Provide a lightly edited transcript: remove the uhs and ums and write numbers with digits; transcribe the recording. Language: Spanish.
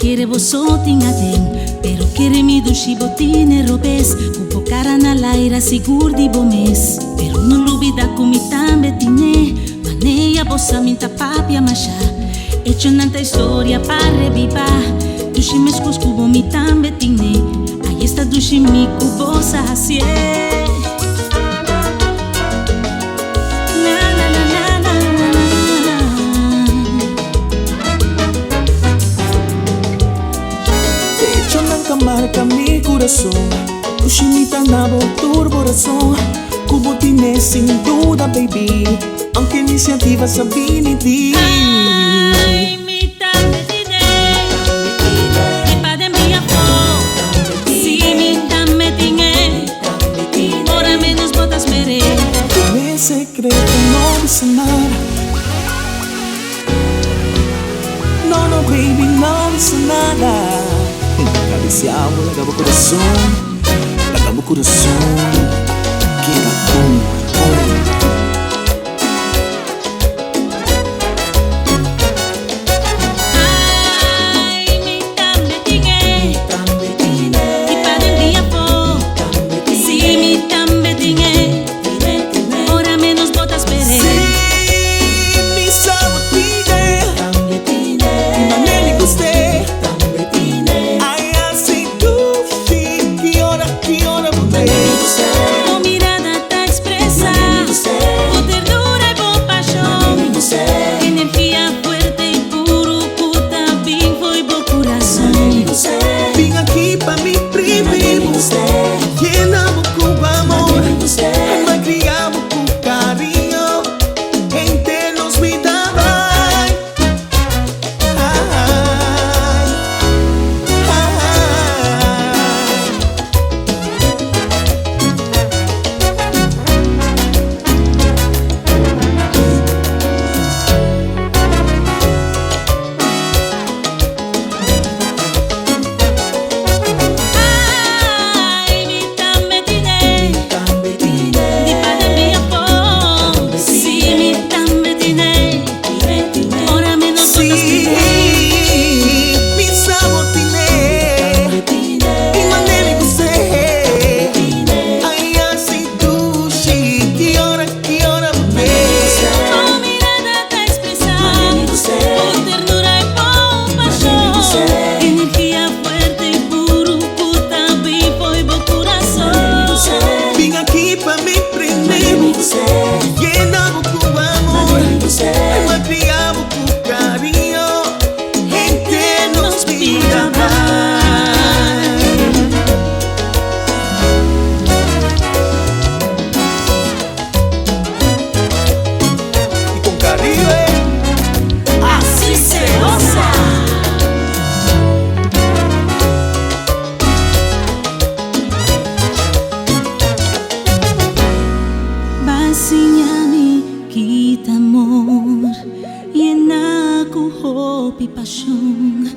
quiere bosotin aten, pero quiere mi dushi botine robes, cupo cara na laira sigur di bomes, pero non lubida kumi tambe tine, maneia bossa minta papia masha, hecho nanta historia para viva, dushi mescos cubo mi tambe tine, ahí está dushi mi cubosa hasie. Marca mi corazón, tu chinita nabo turborazón, cubo tiene sin duda, baby, aunque iniciativa sabini di. Ay, mi tambe tiene, y pa de mi amor, si mi tambe tiene, ahora menos botas mere. Tiene secreto, no dice nada. No, no, baby, no dice nada. Acariciamos, le acabó corazón, queda con Ay, mi tambe tiene, y pa de mi amor, si mi tambe tiene, ahora menos botas mere. Sí, mi sabotine, y manene que usted. Tu mirada ta expresa, tu ternura y tu pasión, energía fuerte y puro, puta, vivo y bo corazón. Vim aqui pra me primimos, llenamos con amor, me criamos con cariño, entre nos vida vai. Llenamos con amor, me criamos con cariño, entre nos vida vai. Y con Caribe, Así se goza. Basinyami kita amor, yenaku hopi passion.